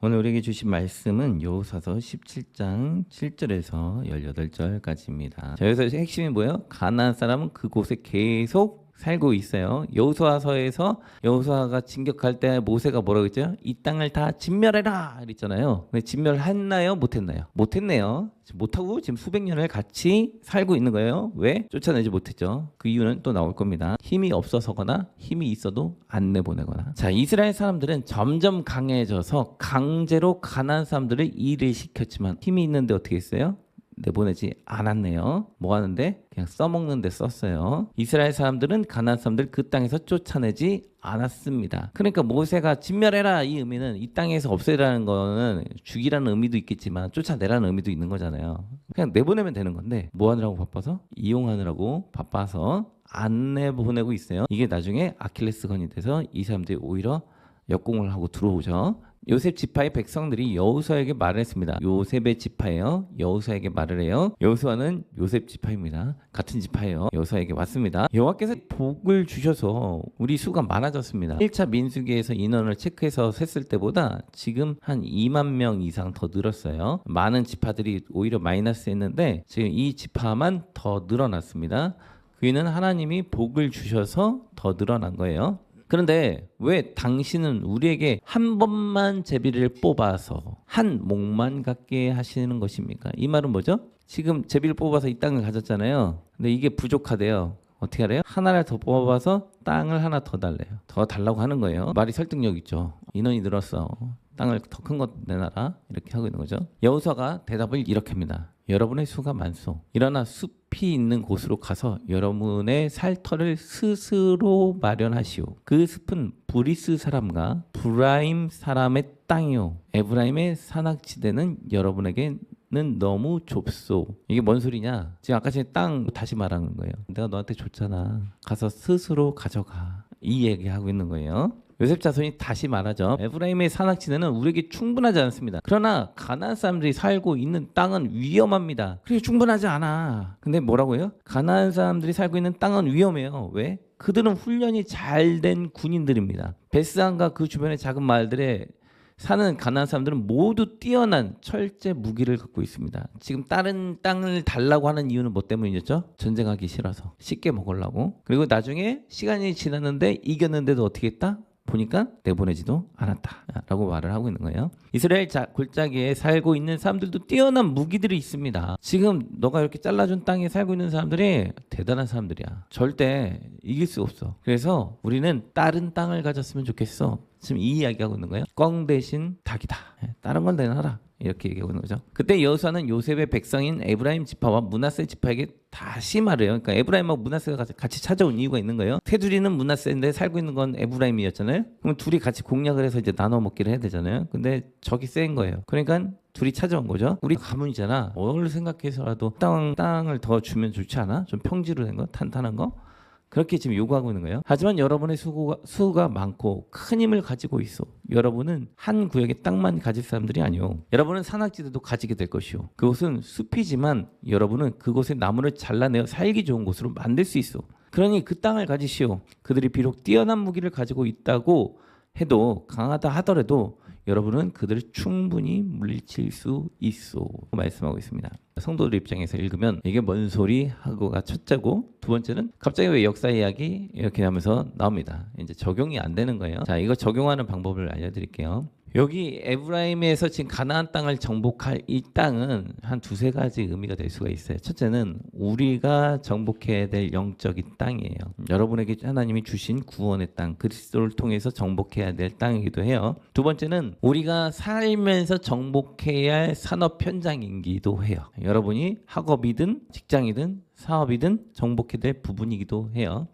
오늘 우리에게 주신 말씀은 여호수아서 17장 7절에서 18절까지입니다. 자, 여기서 핵심이 뭐예요? 가나안 사람은 그곳에 계속 살고 있어요. 여호수아서에서 여호수아가 진격할 때 모세가 뭐라고 했죠? 이 땅을 다 진멸해라 이랬잖아요. 근데 진멸했나요? 못했나요? 못했네요. 못하고 지금 수백 년을 같이 살고 있는 거예요. 왜? 쫓아내지 못했죠. 그 이유는 또 나올 겁니다. 힘이 없어서거나 힘이 있어도 안 내보내거나. 자, 이스라엘 사람들은 점점 강해져서 강제로 가나안 사람들을 일을 시켰지만 힘이 있는데 어떻게 했어요? 내보내지 않았네요. 뭐 하는데? 그냥 써먹는 데 썼어요. 이스라엘 사람들은 가나안 사람들 그 땅에서 쫓아내지 않았습니다. 그러니까 모세가 진멸해라 이 의미는 이 땅에서 없애라는 거는 죽이라는 의미도 있겠지만 쫓아내라는 의미도 있는 거잖아요. 그냥 내보내면 되는 건데 뭐 하느라고 바빠서? 이용하느라고 바빠서 안 내보내고 있어요. 이게 나중에 아킬레스건이 돼서 이 사람들이 오히려 역공을 하고 들어오죠. 요셉 지파의 백성들이 여호수아에게 말을 했습니다. 요셉의 지파예요. 여호수아에게 말을 해요. 여호수아는 요셉 지파입니다. 같은 지파예요. 여호수아에게 왔습니다. 여호와께서 복을 주셔서 우리 수가 많아졌습니다. 1차 민수기에서 인원을 체크해서 셌을 때보다 지금 한 2만 명 이상 더 늘었어요. 많은 지파들이 오히려 마이너스 했는데 지금 이 지파만 더 늘어났습니다. 그 이유는 하나님이 복을 주셔서 더 늘어난 거예요. 그런데 왜 당신은 우리에게 한 번만 제비를 뽑아서 한 목만 갖게 하시는 것입니까? 이 말은 뭐죠? 지금 제비를 뽑아서 이 땅을 가졌잖아요. 근데 이게 부족하대요. 어떻게 하래요? 하나를 더 뽑아서 땅을 하나 더 달래요. 더 달라고 하는 거예요. 말이 설득력 있죠. 인원이 늘었어. 땅을 더 큰 것 내놔라. 이렇게 하고 있는 거죠. 여호수아가 대답을 이렇게 합니다. 여러분의 수가 많소. 일어나 숲이 있는 곳으로 가서 여러분의 살터를 스스로 마련하시오. 그 숲은 브리스 사람과 브라임 사람의 땅이요. 에브라임의 산악지대는 여러분에게는 너무 좁소. 이게 뭔 소리냐? 지금 아까 전에 땅 다시 말하는 거예요. 내가 너한테 줬잖아. 가서 스스로 가져가. 이 얘기하고 있는 거예요. 요셉 자손이 다시 말하죠. 에브라임의 산악지대는 우리에게 충분하지 않습니다. 그러나 가나안 사람들이 살고 있는 땅은 위험합니다. 그래 충분하지 않아. 근데 뭐라고요? 가나안 사람들이 살고 있는 땅은 위험해요. 왜? 그들은 훈련이 잘 된 군인들입니다. 베스안과 그 주변의 작은 마을들에 사는 가나안 사람들은 모두 뛰어난 철제 무기를 갖고 있습니다. 지금 다른 땅을 달라고 하는 이유는 뭐 때문이었죠? 전쟁하기 싫어서 쉽게 먹으려고. 그리고 나중에 시간이 지났는데 이겼는데도 어떻게 했다? 보니까 내보내지도 않았다라고 말을 하고 있는 거예요. 이스라엘 골짜기에 살고 있는 사람들도 뛰어난 무기들이 있습니다. 지금 너가 이렇게 잘라준 땅에 살고 있는 사람들이 대단한 사람들이야. 절대 이길 수 없어. 그래서 우리는 다른 땅을 가졌으면 좋겠어. 지금 이 이야기하고 있는 거예요. 꽝 대신 닭이다. 다른 건 내놔라. 이렇게 얘기하고 있는 거죠. 그때 여호수아는 요셉의 백성인 에브라임 지파와 므낫세 지파에게 다시 말해요. 그러니까 에브라임하고 므낫세가 같이 찾아온 이유가 있는 거예요. 테두리는 므낫세인데 살고 있는 건 에브라임이었잖아요. 그럼 둘이 같이 공략을 해서 이제 나눠 먹기를 해야 되잖아요. 근데 적이 센 거예요. 그러니까 둘이 찾아온 거죠. 우리 가문이잖아. 뭘 생각해서라도 땅을 더 주면 좋지 않아? 좀 평지로 된 거, 탄탄한 거. 그렇게 지금 요구하고 있는 거예요. 하지만 여러분의 수가 많고 큰 힘을 가지고 있어. 여러분은 한 구역의 땅만 가질 사람들이 아니오. 여러분은 산악지대도 가지게 될 것이오. 그곳은 숲이지만 여러분은 그곳의 나무를 잘라내어 살기 좋은 곳으로 만들 수 있어. 그러니 그 땅을 가지시오. 그들이 비록 뛰어난 무기를 가지고 있다고 해도 강하다 하더라도 여러분은 그들을 충분히 물리칠 수 있어 말씀하고 있습니다. 성도들 입장에서 읽으면 이게 뭔 소리 하고가 첫째고, 두 번째는 갑자기 왜 역사 이야기 이렇게 하면서 나옵니다. 이제 적용이 안 되는 거예요. 자, 이거 적용하는 방법을 알려드릴게요. 여기 에브라임에서 지금 가나안 땅을 정복할 이 땅은 한 두세 가지 의미가 될 수가 있어요. 첫째는 우리가 정복해야 될 영적인 땅이에요. 여러분에게 하나님이 주신 구원의 땅, 그리스도를 통해서 정복해야 될 땅이기도 해요. 두 번째는 우리가 살면서 정복해야 할 산업 현장이기도 해요. 여러분이 학업이든 직장이든 사업이든 정복해야 될 부분이기도 해요.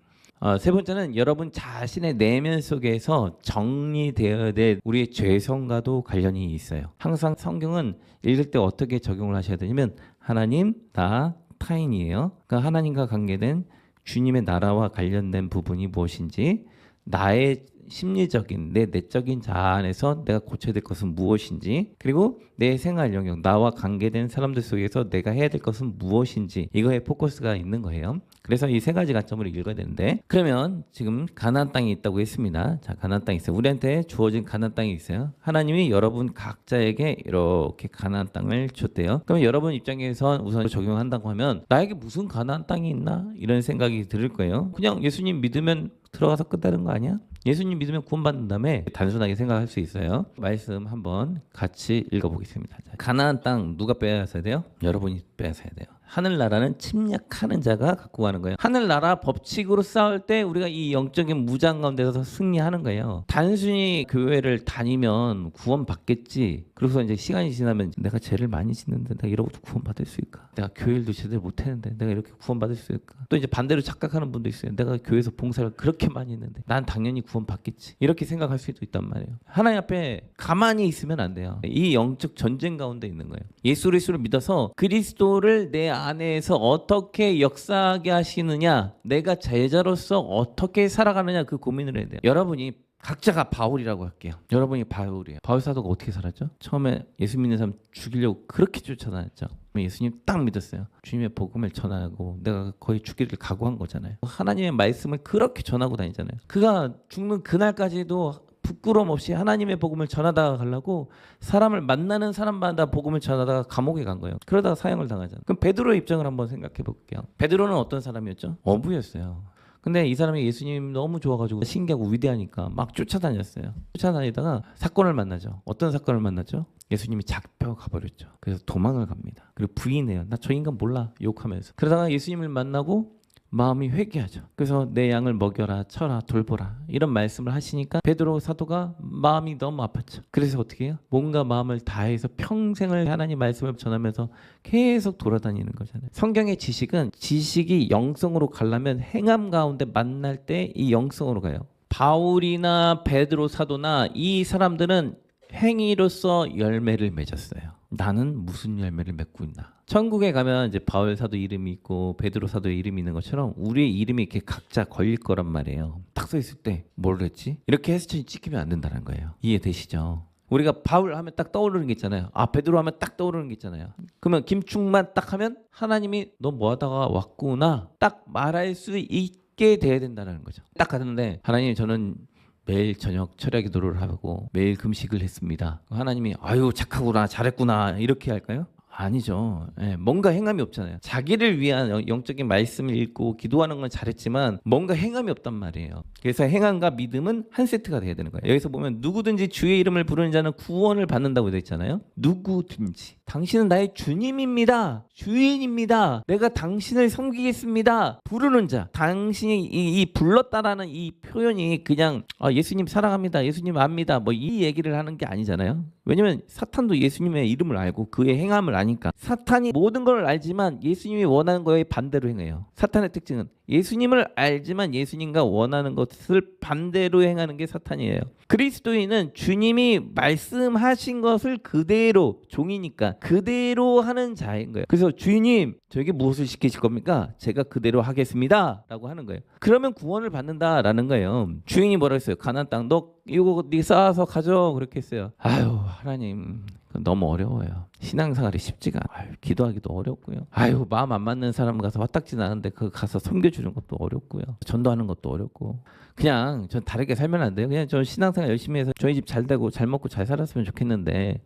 세 번째는 여러분 자신의 내면 속에서 정리되어야 될 우리의 죄성과도 관련이 있어요. 항상 성경은 읽을 때 어떻게 적용을 하셔야 되냐면 하나님, 나, 타인이에요. 그러니까 하나님과 관계된 주님의 나라와 관련된 부분이 무엇인지, 나의 심리적인 내 내적인 자아 안에서 내가 고쳐야 될 것은 무엇인지, 그리고 내 생활 영역, 나와 관계된 사람들 속에서 내가 해야 될 것은 무엇인지, 이거에 포커스가 있는 거예요. 그래서 이 세 가지 관점으로 읽어야 되는데, 그러면 지금 가나안 땅이 있다고 했습니다. 자, 가나안 땅이 있어요. 우리한테 주어진 가나안 땅이 있어요. 하나님이 여러분 각자에게 이렇게 가나안 땅을 줬대요. 그럼 여러분 입장에서 우선 적용한다고 하면 나에게 무슨 가나안 땅이 있나? 이런 생각이 들 거예요. 그냥 예수님 믿으면 들어가서 끝나는 거 아니야? 예수님 믿으면 구원받는 다음에 단순하게 생각할 수 있어요. 말씀 한번 같이 읽어보겠습니다. 가나안 땅 누가 빼앗아야 돼요? 여러분이 빼앗아야 돼요. 하늘나라는 침략하는 자가 갖고 가는 거예요. 하늘나라 법칙으로 싸울 때 우리가 이 영적인 무장 가운데서 승리하는 거예요. 단순히 교회를 다니면 구원받겠지. 그래서 이제 시간이 지나면 내가 죄를 많이 짓는데 내가 이러고도 구원받을 수 있을까? 내가 교회일도 제대로 못했는데 내가 이렇게 구원받을 수 있을까? 또 이제 반대로 착각하는 분도 있어요. 내가 교회에서 봉사를 그렇게 많이 했는데 난 당연히 구원받겠지. 이렇게 생각할 수도 있단 말이에요. 하나님 앞에 가만히 있으면 안 돼요. 이 영적 전쟁 가운데 있는 거예요. 예수 그리스도를 믿어서 그리스도를 내 안에서 어떻게 역사하게 하시느냐, 내가 제자로서 어떻게 살아가느냐, 그 고민을 해야 돼요. 여러분이 각자가 바울이라고 할게요. 여러분이 바울이에요. 바울 사도가 어떻게 살았죠? 처음에 예수 믿는 사람 죽이려고 그렇게 쫓아다녔죠. 예수님 딱 믿었어요. 주님의 복음을 전하고 내가 거의 죽기를 각오한 거잖아요. 하나님의 말씀을 그렇게 전하고 다니잖아요. 그가 죽는 그날까지도 부끄러움 없이 하나님의 복음을 전하다가 가려고 사람을 만나는 사람마다 복음을 전하다가 감옥에 간 거예요. 그러다가 사형을 당하잖아요. 그럼 베드로의 입장을 한번 생각해 볼게요. 베드로는 어떤 사람이었죠? 어부였어요. 근데 이 사람이 예수님 너무 좋아가지고 신기하고 위대하니까 막 쫓아다녔어요. 쫓아다니다가 사건을 만나죠. 어떤 사건을 만났죠? 예수님이 잡혀가 버렸죠. 그래서 도망을 갑니다. 그리고 부인해요. 나 저 인간 몰라, 욕하면서. 그러다가 예수님을 만나고 마음이 회개하죠. 그래서 내 양을 먹여라, 쳐라, 돌보라, 이런 말씀을 하시니까 베드로 사도가 마음이 너무 아팠죠. 그래서 어떻게 해요? 뭔가 마음을 다해서 평생을 하나님 말씀을 전하면서 계속 돌아다니는 거잖아요. 성경의 지식은, 지식이 영성으로 가려면 행함 가운데 만날 때 이 영성으로 가요. 바울이나 베드로 사도나 이 사람들은 행위로서 열매를 맺었어요. 나는 무슨 열매를 맺고 있나? 천국에 가면 이제 바울 사도 이름이 있고 베드로 사도의 이름이 있는 것처럼 우리의 이름이 이렇게 각자 걸릴 거란 말이에요. 딱 써 있을 때 뭘 했지? 이렇게 해서 찍히면 안 된다는 거예요. 이해되시죠? 우리가 바울 하면 딱 떠오르는 게 있잖아요. 아, 베드로 하면 딱 떠오르는 게 있잖아요. 그러면 김충만 딱 하면 하나님이 너 뭐 하다가 왔구나 딱 말할 수 있게 돼야 된다는 거죠. 딱 갔는데 하나님, 저는 매일 저녁 철야 기도를 하고 매일 금식을 했습니다. 하나님이 아유 착하구나, 잘했구나, 이렇게 할까요? 아니죠. 뭔가 행함이 없잖아요. 자기를 위한 영적인 말씀을 읽고 기도하는 건 잘했지만 뭔가 행함이 없단 말이에요. 그래서 행함과 믿음은 한 세트가 돼야 되는 거예요. 여기서 보면 누구든지 주의 이름을 부르는 자는 구원을 받는다고 되어 있잖아요. 누구든지. 당신은 나의 주님입니다. 주인입니다. 내가 당신을 섬기겠습니다. 부르는 자. 당신이 이 불렀다라는 이 표현이 그냥 예수님 사랑합니다, 예수님 압니다, 뭐 이 얘기를 하는 게 아니잖아요. 왜냐면 사탄도 예수님의 이름을 알고 그의 행함을 아니까. 사탄이 모든 걸 알지만 예수님이 원하는 거에 반대로 행해요. 사탄의 특징은 예수님을 알지만 예수님과 원하는 것을 반대로 행하는 게 사탄이에요. 그리스도인은 주님이 말씀하신 것을 그대로, 종이니까 그대로 하는 자인 거예요. 그래서 주님, 저에게 무엇을 시키실 겁니까? 제가 그대로 하겠습니다 라고 하는 거예요. 그러면 구원을 받는다라는 거예요. 주인이 뭐라 했어요? 가나안 땅 너 이거 네 쌓아서 가져, 그렇게 했어요. 아유 하나님, 너무 어려워요. 신앙생활이 쉽지가 않아요. 기도하기도 어렵고요. 아유, 마음 안 맞는 사람 가서 화딱지 나는데 그 가서 섬겨주는 것도 어렵고요. 전도하는 것도 어렵고. 그냥 전 다르게 살면 안 돼요. 그냥 저 신앙생활 열심히 해서 저희 집 잘 되고 잘 먹고 잘 살았으면 좋겠는데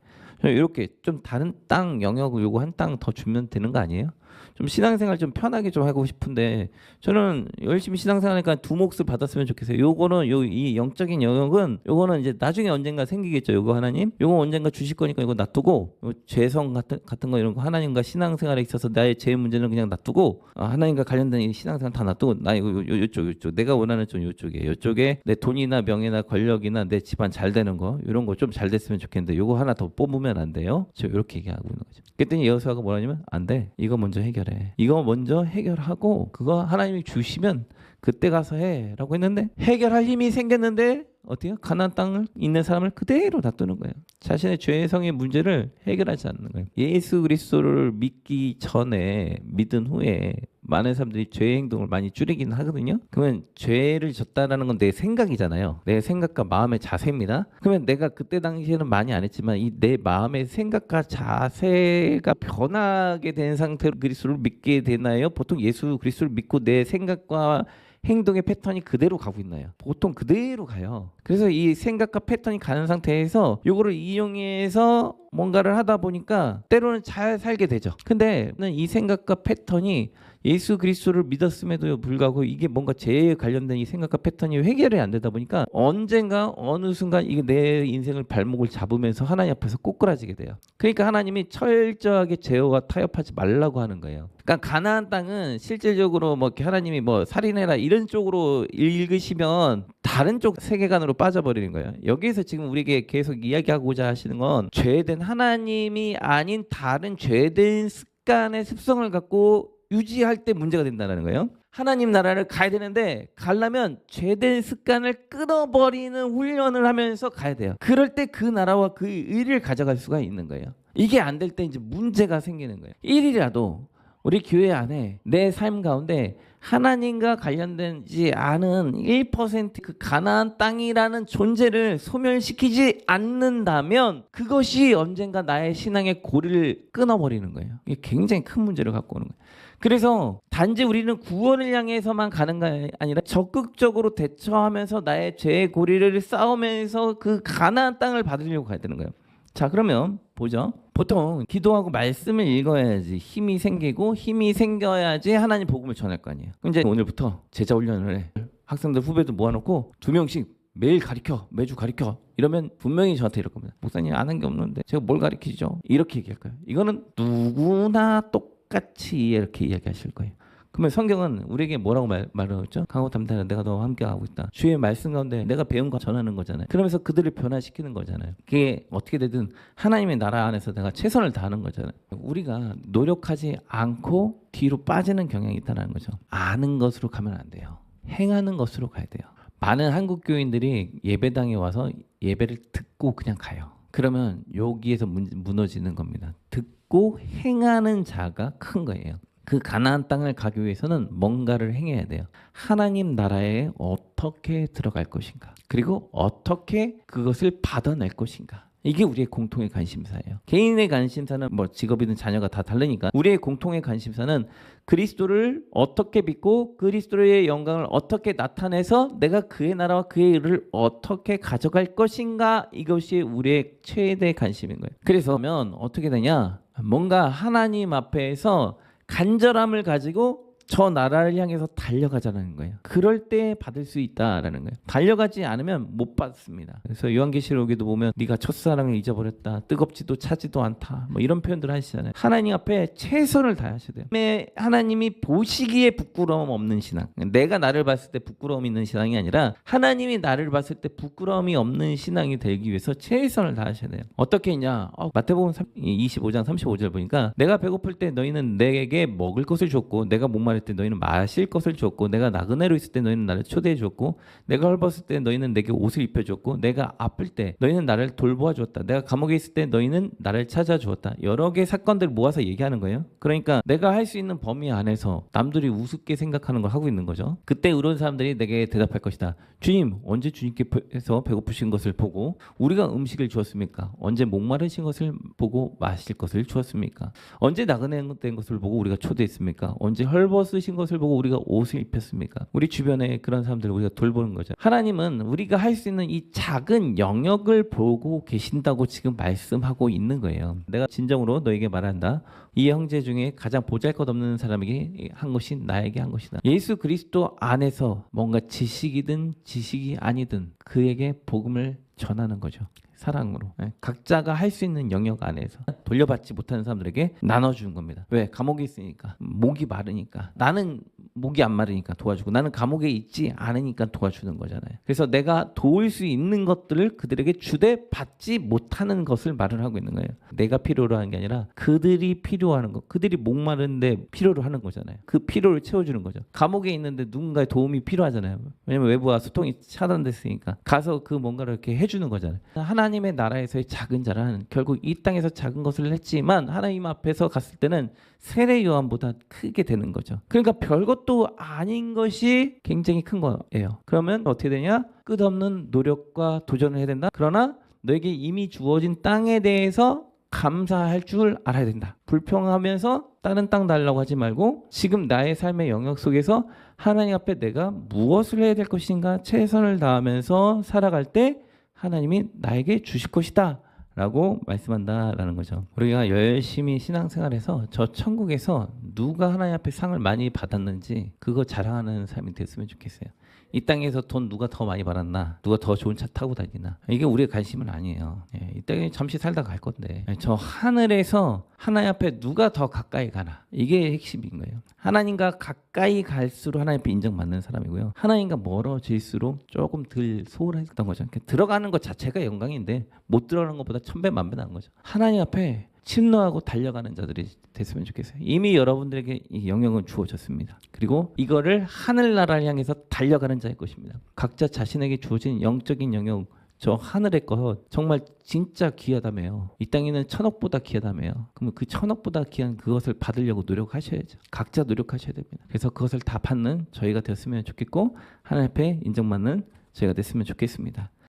이렇게 좀 다른 땅 영역을 요거 한 땅 더 주면 되는 거 아니에요? 좀 신앙생활 좀 편하게 좀 하고 싶은데 저는 열심히 신앙생활하니까 두 몫을 받았으면 좋겠어요. 요거는 이 영적인 영역은 요거는 이제 나중에 언젠가 생기겠죠. 요거 하나님, 요거 언젠가 주실 거니까 이거 놔두고, 죄성 같은 거 이런 거 하나님과 신앙생활에 있어서 나의 죄 문제는 그냥 놔두고, 하나님과 관련된 이 신앙생활 다 놔두고 나 요쪽 내가 원하는 좀 요쪽에 내 돈이나 명예나 권력이나 내 집안 잘 되는 거 이런 거 좀 잘 됐으면 좋겠는데 요거 하나 더 뽑으면 안 돼요? 저 이렇게 얘기하고 있는 거죠. 그랬더니 여호수아가 뭐라냐면 안 돼. 이거 먼저 해결해. 이거 먼저 해결하고 그거 하나님이 주시면 그때 가서 해 라고 했는데 해결할 힘이 생겼는데 어때요? 가나안 땅을 있는 사람을 그대로 놔두는 거예요. 자신의 죄성의 문제를 해결하지 않는 거예요. 예수 그리스도를 믿기 전에, 믿은 후에 많은 사람들이 죄의 행동을 많이 줄이긴 하거든요. 그러면 죄를 졌다라는 건 내 생각이잖아요. 내 생각과 마음의 자세입니다. 그러면 내가 그때 당시에는 많이 안 했지만 이 내 마음의 생각과 자세가 변하게 된 상태로 그리스도를 믿게 되나요? 보통 예수 그리스도를 믿고 내 생각과 행동의 패턴이 그대로 가고 있나요? 보통 그대로 가요. 그래서 이 생각과 패턴이 가는 상태에서 요거를 이용해서 뭔가를 하다 보니까 때로는 잘 살게 되죠. 근데 이 생각과 패턴이 예수 그리스도를 믿었음에도 불구하고 이게 뭔가 죄에 관련된 이 생각과 패턴이 해결이 안 되다 보니까 언젠가 어느 순간 이게 내 인생을 발목을 잡으면서 하나님 앞에서 꼬꾸라지게 돼요. 그러니까 하나님이 철저하게 죄와 타협하지 말라고 하는 거예요. 그러니까 가나안 땅은 실질적으로 뭐 이렇게 하나님이 뭐 살인해라 이런 쪽으로 읽으시면 다른 쪽 세계관으로 빠져버리는 거예요. 여기에서 지금 우리에게 계속 이야기하고자 하시는 건 죄된 하나님이 아닌 다른 죄된 습관의 습성을 갖고 유지할 때 문제가 된다는 거예요. 하나님 나라를 가야 되는데 가려면 죄된 습관을 끊어버리는 훈련을 하면서 가야 돼요. 그럴 때 그 나라와 그 의를 가져갈 수가 있는 거예요. 이게 안 될 때 이제 문제가 생기는 거예요. 일이라도 우리 교회 안에 내 삶 가운데 하나님과 관련되지 않은 1% 그 가나안 땅이라는 존재를 소멸시키지 않는다면 그것이 언젠가 나의 신앙의 고리를 끊어버리는 거예요. 이게 굉장히 큰 문제를 갖고 오는 거예요. 그래서 단지 우리는 구원을 향해서만 가는 게 아니라 적극적으로 대처하면서 나의 죄의 고리를 쌓으면서 그 가나안 땅을 받으려고 가야 되는 거예요. 자, 그러면 보죠. 보통 기도하고 말씀을 읽어야지 힘이 생기고 힘이 생겨야지 하나님 복음을 전할 거 아니에요. 이제 오늘부터 제자 훈련을 해. 학생들 후배들 모아놓고 2명씩 매일 가르쳐, 매주 가르쳐. 이러면 분명히 저한테 이럴 겁니다. 목사님 아는 게 없는데 제가 뭘 가르치죠? 이렇게 얘기할 거예요. 이거는 누구나 똑같이 이렇게 이야기하실 거예요. 그러면 성경은 우리에게 뭐라고 말하죠? 강호 담대하라 내가 너와 함께하고 있다. 주의 말씀 가운데 내가 배운 거 전하는 거잖아요. 그러면서 그들을 변화시키는 거잖아요. 그게 어떻게 되든 하나님의 나라 안에서 내가 최선을 다하는 거잖아요. 우리가 노력하지 않고 뒤로 빠지는 경향이 있다는 거죠. 아는 것으로 가면 안 돼요. 행하는 것으로 가야 돼요. 많은 한국 교인들이 예배당에 와서 예배를 듣고 그냥 가요. 그러면 여기에서 무너지는 겁니다. 듣고 행하는 자가 큰 거예요. 그 가나안 땅을 가기 위해서는 뭔가를 행해야 돼요. 하나님 나라에 어떻게 들어갈 것인가? 그리고 어떻게 그것을 받아낼 것인가? 이게 우리의 공통의 관심사예요. 개인의 관심사는 뭐 직업이든 자녀가 다 다르니까 우리의 공통의 관심사는 그리스도를 어떻게 믿고 그리스도의 영광을 어떻게 나타내서 내가 그의 나라와 그의 일을 어떻게 가져갈 것인가? 이것이 우리의 최대 관심인 거예요. 그래서 어떻게 되냐? 뭔가 하나님 앞에서 간절함을 가지고 저 나라를 향해서 달려가자는 거예요. 그럴 때 받을 수 있다라는 거예요. 달려가지 않으면 못 받습니다. 그래서 요한계시록에도 보면 네가 첫사랑을 잊어버렸다. 뜨겁지도 차지도 않다. 뭐 이런 표현들 하시잖아요. 하나님 앞에 최선을 다하셔야 돼요. 하나님이 보시기에 부끄러움 없는 신앙. 내가 나를 봤을 때 부끄러움 있는 신앙이 아니라 하나님이 나를 봤을 때 부끄러움이 없는 신앙이 되기 위해서 최선을 다하셔야 돼요. 어떻게 했냐? 마태복음 25장 35절 보니까 내가 배고플 때 너희는 내게 먹을 것을 줬고 내가 목마를 때 너희는 마실 것을 줬고 내가 나그네로 있을 때 너희는 나를 초대해 줬고 내가 헐벗을 때 너희는 내게 옷을 입혀 줬고 내가 아플 때 너희는 나를 돌보아 주었다. 내가 감옥에 있을 때 너희는 나를 찾아 주었다. 여러 개의 사건들을 모아서 얘기하는 거예요. 그러니까 내가 할 수 있는 범위 안에서 남들이 우습게 생각하는 걸 하고 있는 거죠. 그때 의로운 사람들이 내게 대답할 것이다. 주님, 언제 주님께서 배고프신 것을 보고 우리가 음식을 주었습니까? 언제 목마르신 것을 보고 마실 것을 주었습니까? 언제 나그네 된 것을 보고 우리가 초대했습니까? 언제 헐벗으신 것을 보고 우리가 옷을 입혔습니까? 우리 주변에 그런 사람들을 우리가 돌보는 거죠. 하나님은 우리가 할 수 있는 이 작은 영역을 보고 계신다고 지금 말씀하고 있는 거예요. 내가 진정으로 너에게 말한다. 이 형제 중에 가장 보잘것없는 사람에게 한 것이 나에게 한 것이다. 예수 그리스도 안에서 뭔가 지식이든 지식이 아니든 그에게 복음을 전하는 거죠. 사랑으로. 각자가 할 수 있는 영역 안에서 돌려받지 못하는 사람들에게 나눠주는 겁니다. 왜? 감옥에 있으니까. 목이 마르니까. 나는 목이 안 마르니까 도와주고 나는 감옥에 있지 않으니까 도와주는 거잖아요. 그래서 내가 도울 수 있는 것들을 그들에게 주되 받지 못하는 것을 말을 하고 있는 거예요. 내가 필요로 하는 게 아니라 그들이 필요하는 거, 그들이 목마른데 필요로 하는 거잖아요. 그 필요를 채워주는 거죠. 감옥에 있는데 누군가의 도움이 필요하잖아요. 왜냐면 외부와 소통이 차단됐으니까 가서 그 뭔가를 이렇게 해주는 거잖아요. 하나님의 나라에서의 작은 자란 결국 이 땅에서 작은 것을 했지만 하나님 앞에서 갔을 때는 세례 요한보다 크게 되는 거죠. 그러니까 별것도 아닌 것이 굉장히 큰 거예요. 그러면 어떻게 되냐? 끝없는 노력과 도전을 해야 된다. 그러나 너에게 이미 주어진 땅에 대해서 감사할 줄 알아야 된다. 불평하면서 다른 땅 달라고 하지 말고 지금 나의 삶의 영역 속에서 하나님 앞에 내가 무엇을 해야 될 것인가 최선을 다하면서 살아갈 때 하나님이 나에게 주실 것이다 라고 말씀한다라는 거죠. 우리가 열심히 신앙생활해서 저 천국에서 누가 하나님 앞에 상을 많이 받았는지 그거 자랑하는 삶이 됐으면 좋겠어요. 이 땅에서 돈 누가 더 많이 벌었나, 누가 더 좋은 차 타고 다니나, 이게 우리의 관심은 아니에요. 이 땅에 잠시 살다 갈 건데 저 하늘에서 하나님 앞에 누가 더 가까이 가나, 이게 핵심인 거예요. 하나님과 가까이 갈수록 하나님 앞에 인정받는 사람이고요, 하나님과 멀어질수록 조금 덜 소홀했던 거죠. 들어가는 것 자체가 영광인데 못 들어가는 것보다 천배 만배 나은 거죠. 하나님 앞에 침노하고 달려가는 자들이 됐으면 좋겠어요. 이미 여러분들에게 이 영역은 주어졌습니다. 그리고 이거를 하늘나라를 향해서 달려가는 자일 것입니다. 각자 자신에게 주어진 영적인 영역, 저 하늘의 것 정말 진짜 귀하다며요. 이 땅에는 천억보다 귀하다며요. 그러면 그 천억보다 귀한 그것을 받으려고 노력하셔야죠. 각자 노력하셔야 됩니다. 그래서 그것을 다 받는 저희가 되었으면 좋겠고 하나님 앞에 인정받는 저희가 됐으면 좋겠습니다.